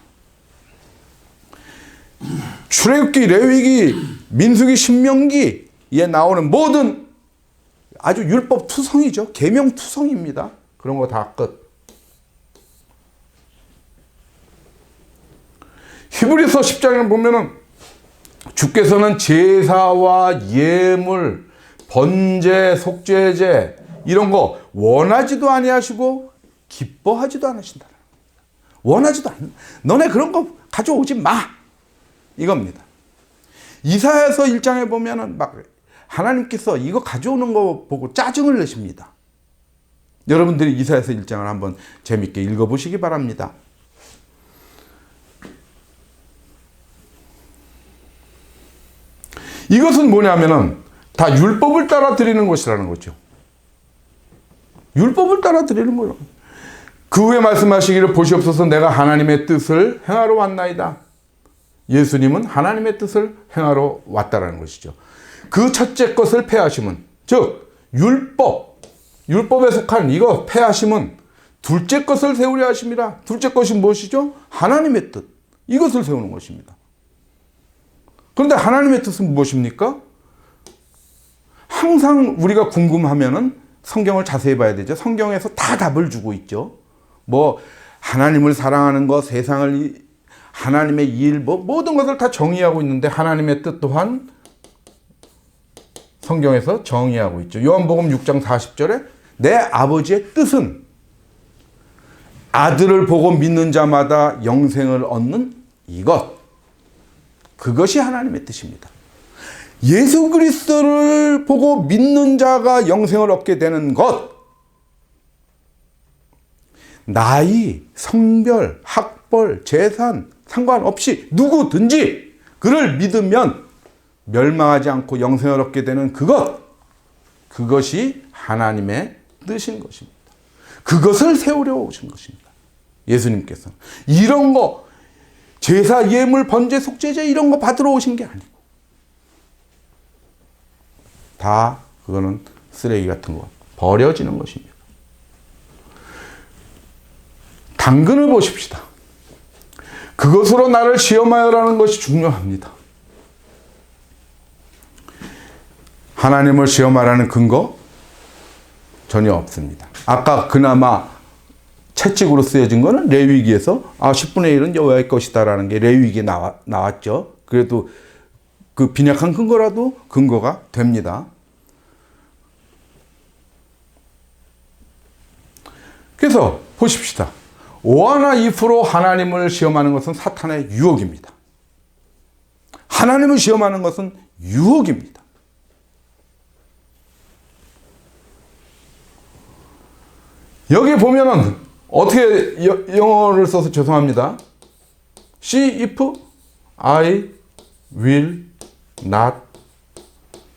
출애굽기, 레위기, 민수기, 신명기에 나오는 모든 아주 율법 투성이죠. 계명 투성입니다. 그런 거 다 끝. 히브리서 10장에 보면은 주께서는 제사와 예물, 번제, 속죄제 이런 거 원하지도 아니하시고 기뻐하지도 않으신다. 원하지도 않는다. 너네 그런 거 가져오지 마. 이겁니다. 이사야서 1장에 보면은 막 하나님께서 이거 가져오는 거 보고 짜증을 내십니다. 여러분들이 이사야서 1장을 한번 재밌게 읽어보시기 바랍니다. 이것은 뭐냐면은 다 율법을 따라 드리는 것이라는 거죠. 율법을 따라 드리는 거예요. 그 후에 말씀하시기를 보시옵소서 내가 하나님의 뜻을 행하러 왔나이다. 예수님은 하나님의 뜻을 행하러 왔다라는 것이죠. 그 첫째 것을 폐하심은, 즉 율법에 속한 이거 폐하심은 둘째 것을 세우려 하심이라. 둘째 것이 무엇이죠? 하나님의 뜻. 이것을 세우는 것입니다. 그런데 하나님의 뜻은 무엇입니까? 항상 우리가 궁금하면은 성경을 자세히 봐야 되죠. 성경에서 다 답을 주고 있죠. 뭐 하나님을 사랑하는 것, 세상을 하나님의 일, 모든 것을 다 정의하고 있는데 하나님의 뜻 또한 성경에서 정의하고 있죠. 요한복음 6장 40절에 내 아버지의 뜻은 아들을 보고 믿는 자마다 영생을 얻는 이것. 그것이 하나님의 뜻입니다. 예수 그리스도를 보고 믿는 자가 영생을 얻게 되는 것. 나이, 성별, 학벌, 재산 상관없이 누구든지 그를 믿으면 멸망하지 않고 영생을 얻게 되는 그것. 그것이 하나님의 뜻인 것입니다. 그것을 세우려 오신 것입니다. 예수님께서 이런 거 제사, 예물, 번제, 속죄제 이런 거 받으러 오신 게 아니고 다 그거는 쓰레기 같은 거 버려지는 것입니다. 당근을 보십시다. 그것으로 나를 시험하여라는 것이 중요합니다. 하나님을 시험하라는 근거 전혀 없습니다. 아까 그나마 채찍으로 쓰여진 거는 레위기에서 10분의 1은 여호와의 것이다라는 게 레위기에 나왔죠. 그래도 그 빈약한 근거라도 근거가 됩니다. 그래서 보십시다. 오하나 이프로 하나님을 시험하는 것은 사탄의 유혹입니다. 하나님을 시험하는 것은 유혹입니다. 여기 보면은 어떻게 영어를 써서 죄송합니다. See if I will not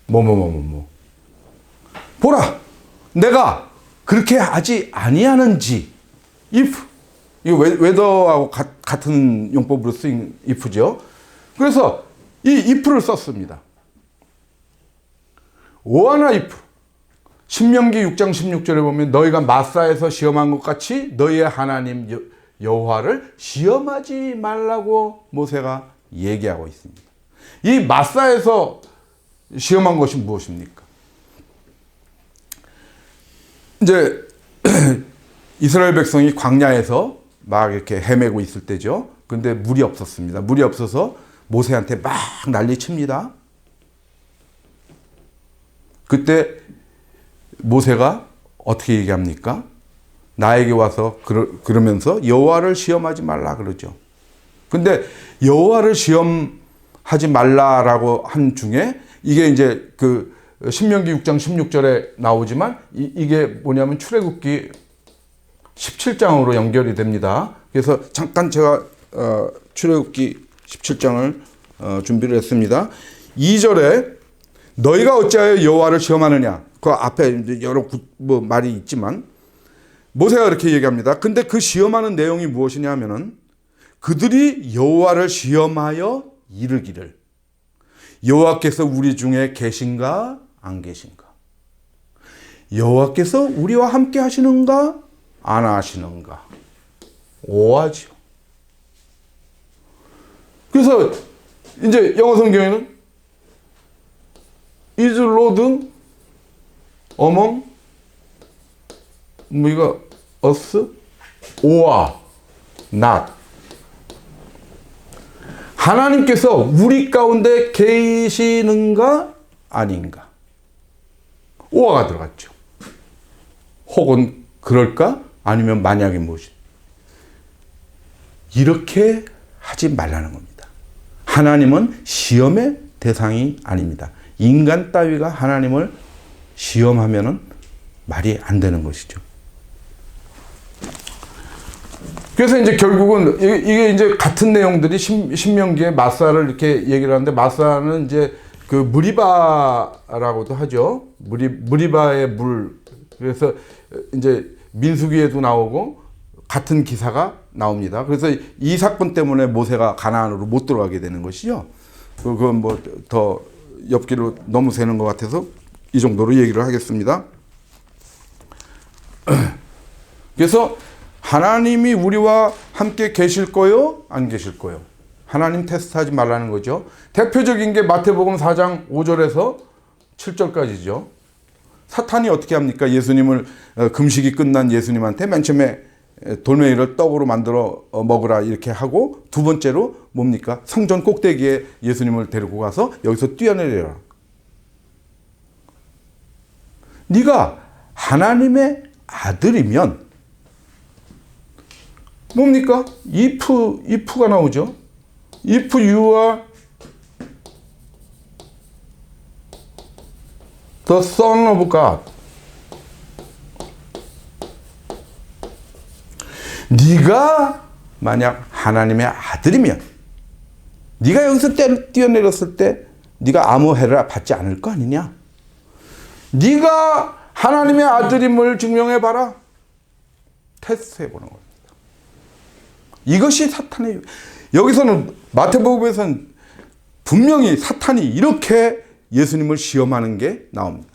뭐뭐뭐뭐 보라 내가 그렇게 하지 아니하는지 if 이거 whether하고 같은 용법으로 쓰인 if죠. 그래서 이 if를 썼습니다. 오하나 if 신명기 6장 16절에 보면 너희가 마사에서 시험한 것 같이 너희의 하나님 여호와를 시험하지 말라고 모세가 얘기하고 있습니다. 이 마사에서 시험한 것이 무엇입니까? 이제 이스라엘 백성이 광야에서 막 이렇게 헤매고 있을 때죠. 근데 물이 없었습니다. 물이 없어서 모세한테 막 난리칩니다. 그때 모세가 어떻게 얘기합니까? 나에게 와서 그러면서 여호와를 시험하지 말라 그러죠. 근데 여호와를 시험하지 말라라고 한 중에 이게 이제 그 신명기 6장 16절에 나오지만 이게 뭐냐면 출애굽기 17장으로 연결이 됩니다. 그래서 잠깐 제가 출애굽기 17장을 준비를 했습니다. 2절에 너희가 어찌하여 여호와를 시험하느냐. 그 앞에 여러 말이 있지만 모세가 이렇게 얘기합니다. 근데 그 시험하는 내용이 무엇이냐 하면은 그들이 여호와를 시험하여 이르기를 여호와께서 우리 중에 계신가 안 계신가? 여호와께서 우리와 함께 하시는가 안 하시는가? 오하죠. 그래서 이제 영어 성경에는 is Lord among 우리가 us or not 하나님께서 우리 가운데 계시는가 아닌가 오아가 들어갔죠. 혹은 그럴까 아니면 만약에 무엇이 이렇게 하지 말라는 겁니다. 하나님은 시험의 대상이 아닙니다. 인간 따위가 하나님을 시험하면은 말이 안 되는 것이죠. 그래서 이제 결국은 이게 이제 같은 내용들이 신명기에 마사를 이렇게 얘기를 하는데 마사는 이제 그 무리바라고도 하죠. 무리바의 물. 그래서 이제 민수기에도 나오고 같은 기사가 나옵니다. 그래서 이 사건 때문에 모세가 가나안으로 못 들어가게 되는 것이죠. 그건 뭐 더 엽기로 너무 새는 것 같아서 이 정도로 얘기를 하겠습니다. 그래서 하나님이 우리와 함께 계실 거요? 안 계실 거요? 하나님 테스트하지 말라는 거죠. 대표적인 게 마태복음 4장 5절에서 7절까지죠. 사탄이 어떻게 합니까? 예수님을 금식이 끝난 예수님한테 맨 처음에 돌멩이를 떡으로 만들어 먹으라 이렇게 하고, 두 번째로 뭡니까? 성전 꼭대기에 예수님을 데리고 가서 여기서 뛰어내려라. 네가 하나님의 아들이면 뭡니까? if가 나오죠. If you are the son of God. 네가 만약 하나님의 아들이면, 네가 여기서 뛰어내렸을 때 네가 아무 해를 받지 않을 거 아니냐? 네가 하나님의 아들임을 증명해봐라. 테스트해보는 겁니다. 이것이 사탄의, 여기서는 마태복음에서는 분명히 사탄이 이렇게 예수님을 시험하는 게 나옵니다.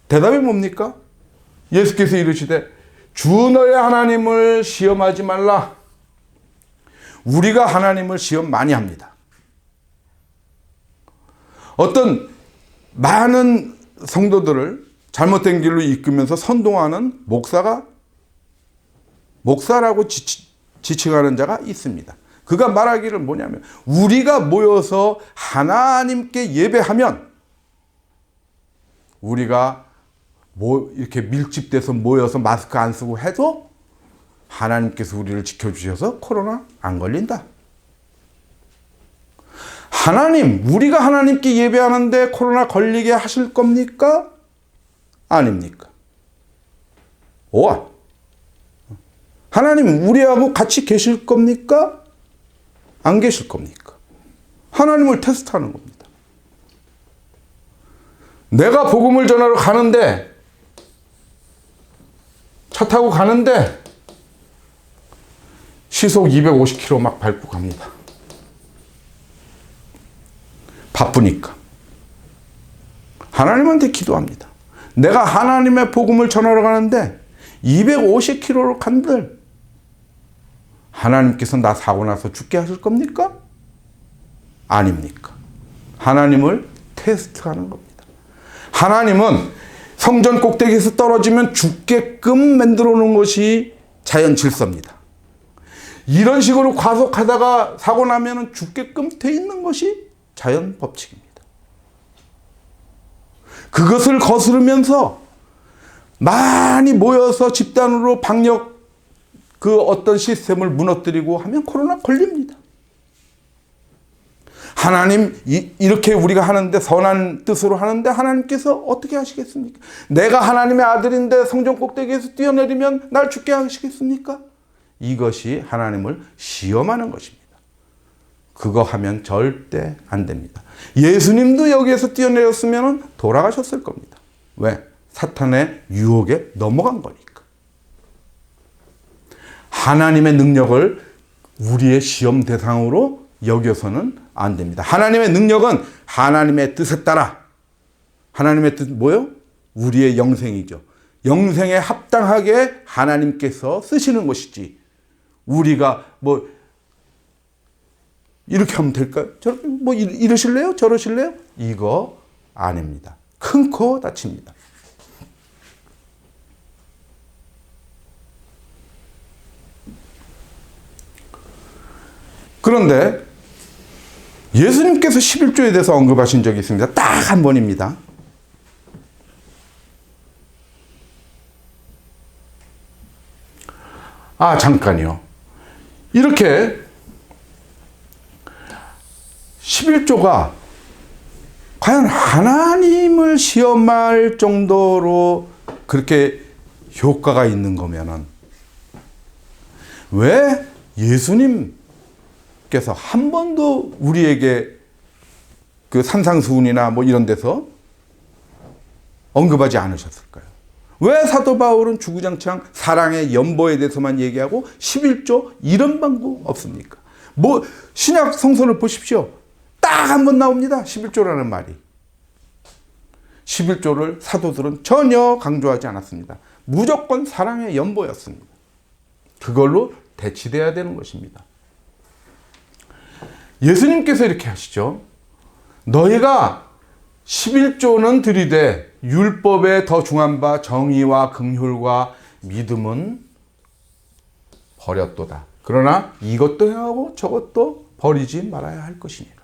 대답이 뭡니까? 예수께서 이르시되 주 너의 하나님을 시험하지 말라. 우리가 하나님을 시험 많이 합니다. 어떤 많은 성도들을 잘못된 길로 이끌면서 선동하는 목사라고 지칭하는 자가 있습니다. 그가 말하기를 뭐냐면, 우리가 모여서 하나님께 예배하면, 우리가 이렇게 밀집돼서 모여서 마스크 안 쓰고 해도 하나님께서 우리를 지켜주셔서 코로나 안 걸린다. 하나님, 우리가 하나님께 예배하는데 코로나 걸리게 하실 겁니까? 아닙니까? 오와. 하나님, 우리하고 같이 계실 겁니까? 안 계실 겁니까? 하나님을 테스트하는 겁니다. 내가 복음을 전하러 가는데, 차 타고 가는데 시속 250km 막 밟고 갑니다. 바쁘니까. 하나님한테 기도합니다. 내가 하나님의 복음을 전하러 가는데 250km로 간들 하나님께서 나 사고 나서 죽게 하실 겁니까? 아닙니까? 하나님을 테스트하는 겁니다. 하나님은 성전 꼭대기에서 떨어지면 죽게끔 만들어 놓은 것이 자연 질서입니다. 이런 식으로 과속하다가 사고 나면 죽게끔 돼 있는 것이 자연 법칙입니다. 그것을 거스르면서 많이 모여서 집단으로 방역 그 어떤 시스템을 무너뜨리고 하면 코로나 걸립니다. 하나님, 이렇게 우리가 하는데, 선한 뜻으로 하는데 하나님께서 어떻게 하시겠습니까? 내가 하나님의 아들인데 성전 꼭대기에서 뛰어내리면 날 죽게 하시겠습니까? 이것이 하나님을 시험하는 것입니다. 그거 하면 절대 안 됩니다. 예수님도 여기에서 뛰어내렸으면 돌아가셨을 겁니다. 왜? 사탄의 유혹에 넘어간 거니까. 하나님의 능력을 우리의 시험 대상으로 여겨서는 안 됩니다. 하나님의 능력은 하나님의 뜻에 따라, 하나님의 뜻 뭐요? 우리의 영생이죠. 영생에 합당하게 하나님께서 쓰시는 것이지, 우리가 뭐 이렇게 하면 될까요? 저렇게 뭐 이러실래요? 저러실래요? 이거 아닙니다. 큰 코 다칩니다. 그런데 예수님께서 11조에 대해서 언급하신 적이 있습니다. 딱 한 번입니다. 잠깐요. 이렇게 11조가 과연 하나님을 시험할 정도로 그렇게 효과가 있는 거면은 왜 예수님께서 한 번도 우리에게 그 산상수훈이나 뭐 이런 데서 언급하지 않으셨을까요? 왜 사도 바울은 주구장창 사랑의 연보에 대해서만 얘기하고 11조 이런 방법 없습니까? 뭐 신약 성서를 보십시오. 딱 한 번 나옵니다. 11조라는 말이. 11조를 사도들은 전혀 강조하지 않았습니다. 무조건 사랑의 연보였습니다. 그걸로 대치돼야 되는 것입니다. 예수님께서 이렇게 하시죠. 너희가 11조는 들이되 율법에 더 중한 바 정의와 긍휼과 믿음은 버렸도다. 그러나 이것도 행하고 저것도 버리지 말아야 할 것이니라.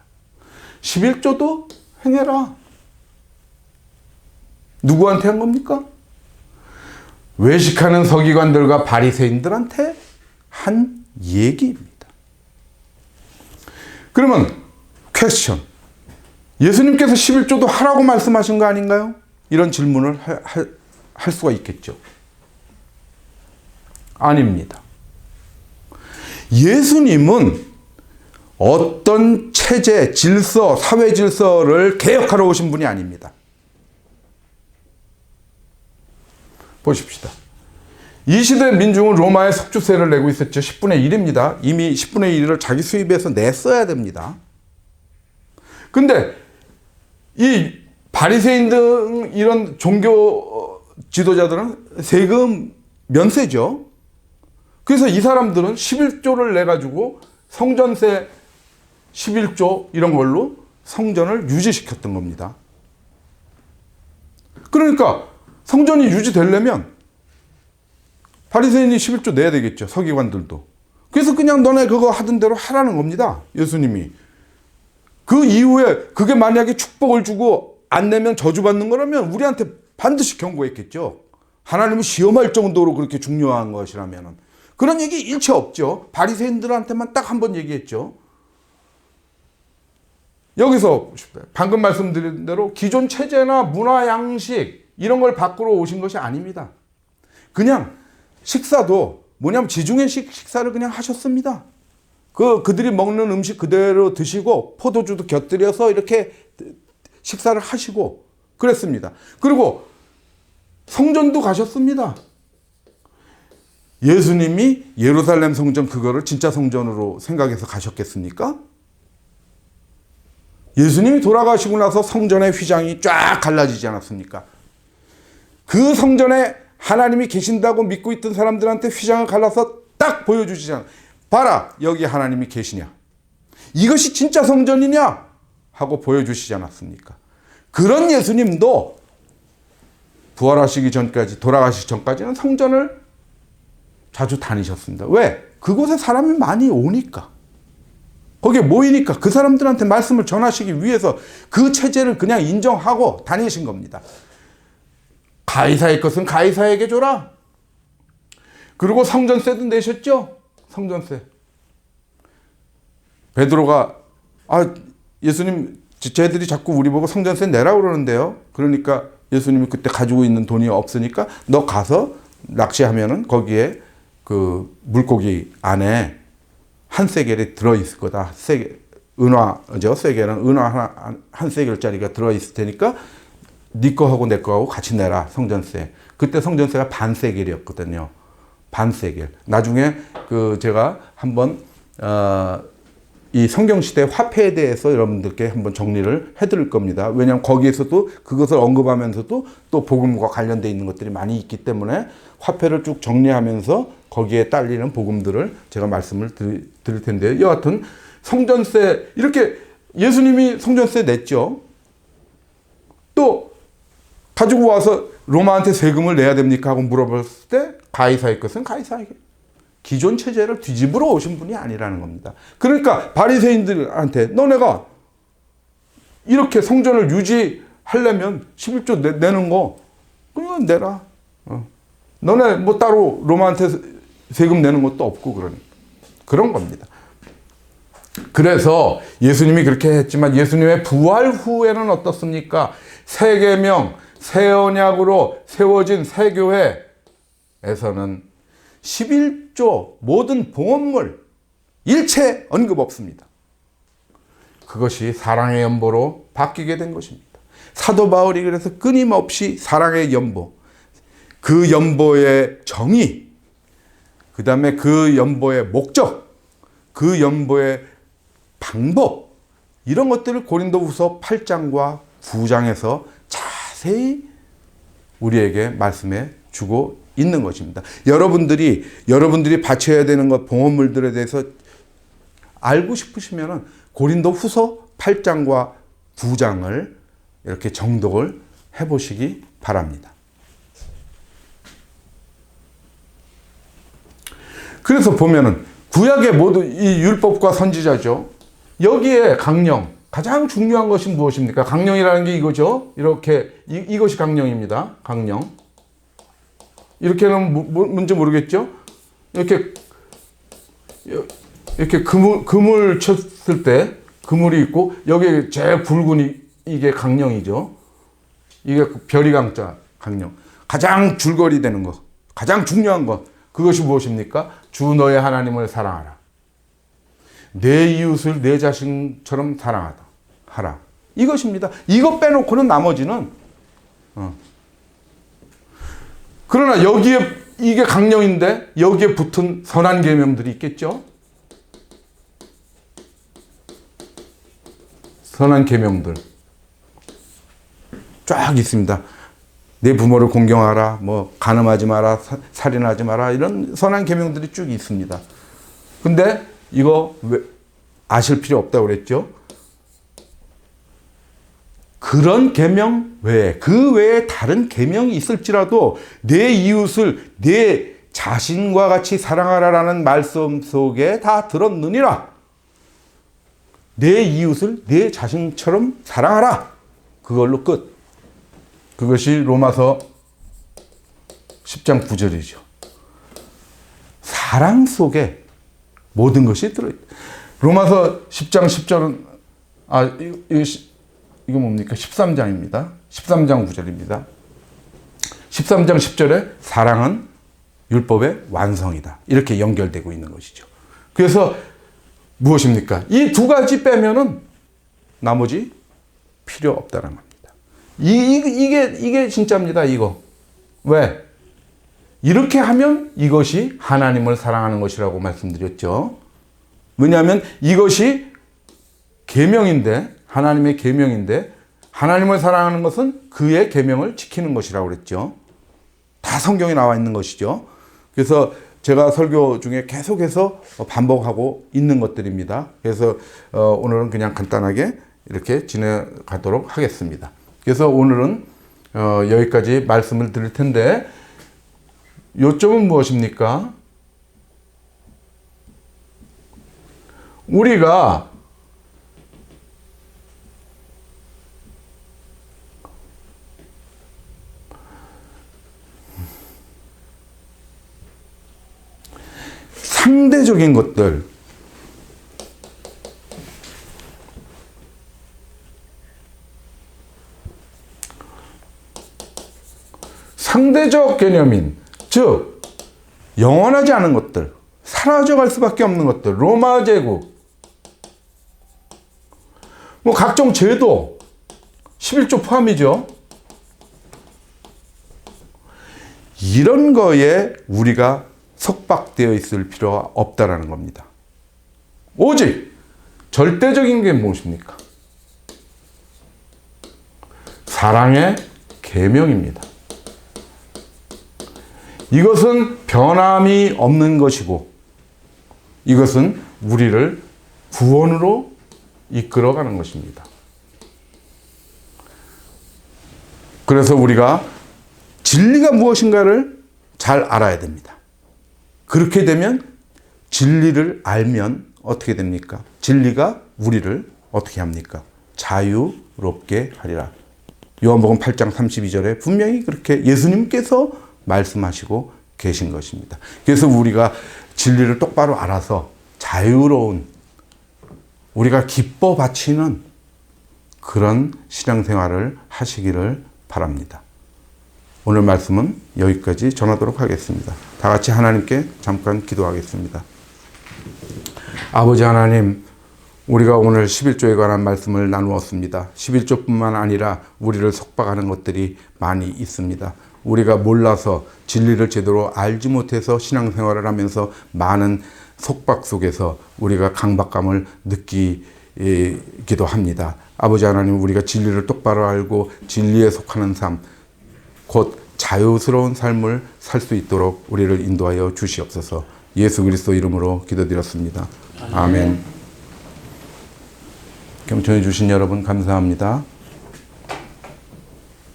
11조도 행해라. 누구한테 한 겁니까? 외식하는 서기관들과 바리새인들한테 한 얘기입니다. 그러면 퀘스천. 예수님께서 11조도 하라고 말씀하신 거 아닌가요? 이런 질문을 할 수가 있겠죠. 아닙니다. 예수님은 어떤 체제, 질서, 사회 질서를 개혁하러 오신 분이 아닙니다. 보십시다. 이 시대 민중은 로마의 속주세를 내고 있었죠. 10분의 1입니다. 이미 10분의 1을 자기 수입에서 냈어야 됩니다. 근데 이 바리새인 등 이런 종교 지도자들은 세금 면세죠. 그래서 이 사람들은 11조를 내가지고 성전세 11조 이런 걸로 성전을 유지시켰던 겁니다. 그러니까 성전이 유지되려면 바리새인이 11조 내야 되겠죠. 서기관들도. 그래서 그냥 너네 그거 하던 대로 하라는 겁니다. 예수님이. 그 이후에 그게 만약에 축복을 주고 안 내면 저주받는 거라면 우리한테 반드시 경고했겠죠. 하나님을 시험할 정도로 그렇게 중요한 것이라면. 그런 얘기 일체 없죠. 바리새인들한테만 딱 한 번 얘기했죠. 여기서 방금 말씀드린 대로 기존 체제나 문화 양식 이런 걸 바꾸러 오신 것이 아닙니다. 그냥 식사도 뭐냐면 지중해식 식사를 그냥 하셨습니다. 그들이 먹는 음식 그대로 드시고 포도주도 곁들여서 이렇게 식사를 하시고 그랬습니다. 그리고 성전도 가셨습니다. 예수님이 예루살렘 성전 그거를 진짜 성전으로 생각해서 가셨겠습니까? 예수님이 돌아가시고 나서 성전의 휘장이 쫙 갈라지지 않았습니까? 그 성전에 하나님이 계신다고 믿고 있던 사람들한테 휘장을 갈라서 딱 보여주시잖아. 봐라, 여기 하나님이 계시냐? 이것이 진짜 성전이냐? 하고 보여주시지 않았습니까? 그런 예수님도 부활하시기 전까지, 돌아가시기 전까지는 성전을 자주 다니셨습니다. 왜? 그곳에 사람이 많이 오니까. 거기에 모이니까 그 사람들한테 말씀을 전하시기 위해서 그 체제를 그냥 인정하고 다니신 겁니다. 가이사의 것은 가이사에게 줘라. 그리고 성전세도 내셨죠? 성전세. 베드로가 예수님 쟤들이 자꾸 우리 보고 성전세 내라고 그러는데요. 그러니까 예수님이 그때 가지고 있는 돈이 없으니까 너 가서 낚시하면은 거기에 그 물고기 안에 한 세겔이 들어있을 거다. 은화죠. 세겔은 은화 한 세겔짜리가 들어있을 테니까 네 거하고 내 거하고 같이 내라. 성전세. 그때 성전세가 반 세겔이었거든요. 반 세겔. 나중에 제가 한번 이 성경시대 화폐에 대해서 여러분들께 한번 정리를 해드릴 겁니다. 왜냐하면 거기에서도 그것을 언급하면서도 또 복음과 관련되어 있는 것들이 많이 있기 때문에 화폐를 쭉 정리하면서 거기에 딸리는 복음들을 제가 말씀을 드릴 텐데요. 여하튼 성전세 이렇게 예수님이 성전세 냈죠. 또 가지고 와서 로마한테 세금을 내야 됩니까? 하고 물어봤을 때 가이사의 것은 가이사에게. 기존 체제를 뒤집으러 오신 분이 아니라는 겁니다. 그러니까 바리새인들한테 너네가 이렇게 성전을 유지하려면 11조 내는 거 그냥 내라. 너네 뭐 따로 로마한테 세금 내는 것도 없고 그런 겁니다. 그래서 예수님이 그렇게 했지만 예수님의 부활 후에는 어떻습니까? 새 계명, 새 언약으로 세워진 새 교회에서는 11조 모든 봉헌물 일체 언급 없습니다. 그것이 사랑의 연보로 바뀌게 된 것입니다. 사도 바울이 그래서 끊임없이 사랑의 연보, 그 연보의 정의, 그 다음에 그 연보의 목적, 그 연보의 방법, 이런 것들을 고린도후서 8장과 9장에서 자세히 우리에게 말씀해 주고 있는 것입니다. 여러분들이 바쳐야 되는 것, 봉헌물들에 대해서 알고 싶으시면 고린도후서 8장과 9장을 이렇게 정독을 해보시기 바랍니다. 그래서 보면은 구약의 모두 이 율법과 선지자죠. 여기에 강령, 가장 중요한 것이 무엇입니까? 강령이라는 게 이거죠. 이렇게 이것이 강령입니다. 강령. 이렇게는 뭔지 모르겠죠? 이렇게 그물 쳤을 때 그물이 있고 여기에 제일 굵은 이게 강령이죠. 이게 별이 강자 강령. 가장 줄거리 되는 것, 가장 중요한 것, 그것이 무엇입니까? 주 너의 하나님을 사랑하라. 내 이웃을 내 자신처럼 사랑하라. 이것입니다. 이것 빼놓고는 나머지는 그러나 여기에 이게 강령인데 여기에 붙은 선한 계명들이 있겠죠. 선한 계명들 쫙 있습니다. 내 부모를 공경하라, 뭐 간음하지 마라, 살인하지 마라, 이런 선한 계명들이 쭉 있습니다. 근데 이거 왜 아실 필요 없다고 그랬죠? 그런 계명 외에, 그 외에 다른 계명이 있을지라도 내 이웃을 내 자신과 같이 사랑하라라는 말씀 속에 다 들었느니라. 내 이웃을 내 자신처럼 사랑하라. 그걸로 끝. 그것이 로마서 10장 9절이죠. 사랑 속에 모든 것이 들어있다. 로마서 10장 10절은 이거 뭡니까? 13장입니다. 13장 9절입니다. 13장 10절에 사랑은 율법의 완성이다. 이렇게 연결되고 있는 것이죠. 그래서 무엇입니까? 이 두 가지 빼면은 나머지 필요 없다는 겁니다. 이게 진짜입니다. 이거. 왜? 이렇게 하면 이것이 하나님을 사랑하는 것이라고 말씀드렸죠. 왜냐하면 이것이 계명인데, 하나님의 계명인데, 하나님을 사랑하는 것은 그의 계명을 지키는 것이라고 그랬죠. 다 성경에 나와 있는 것이죠. 그래서 제가 설교 중에 계속해서 반복하고 있는 것들입니다. 그래서 오늘은 그냥 간단하게 이렇게 지나가도록 하겠습니다. 그래서 오늘은 여기까지 말씀을 드릴 텐데, 요점은 무엇입니까? 우리가 상대적인 것들, 상대적 개념인, 즉 영원하지 않은 것들, 사라져갈 수밖에 없는 것들, 로마 제국, 뭐 각종 제도, 11조 포함이죠. 이런 거에 우리가 속박되어 있을 필요가 없다라는 겁니다. 오직 절대적인 게 무엇입니까? 사랑의 계명입니다. 이것은 변함이 없는 것이고, 이것은 우리를 구원으로 이끌어가는 것입니다. 그래서 우리가 진리가 무엇인가를 잘 알아야 됩니다. 그렇게 되면 진리를 알면 어떻게 됩니까? 진리가 우리를 어떻게 합니까? 자유롭게 하리라. 요한복음 8장 32절에 분명히 그렇게 예수님께서 말씀하시고 계신 것입니다. 그래서 우리가 진리를 똑바로 알아서 자유로운, 우리가 기뻐 바치는 그런 신앙생활을 하시기를 바랍니다. 오늘 말씀은 여기까지 전하도록 하겠습니다. 다 같이 하나님께 잠깐 기도하겠습니다. 아버지 하나님, 우리가 오늘 11조에 관한 말씀을 나누었습니다. 11조뿐만 아니라 우리를 속박하는 것들이 많이 있습니다. 우리가 몰라서 진리를 제대로 알지 못해서 신앙생활을 하면서 많은 속박 속에서 우리가 강박감을 느끼기도 합니다. 아버지 하나님, 우리가 진리를 똑바로 알고 진리에 속하는 삶, 곧 자유스러운 삶을 살 수 있도록 우리를 인도하여 주시옵소서. 예수 그리스도 이름으로 기도드렸습니다. 아멘. 경청해 주신 여러분 감사합니다.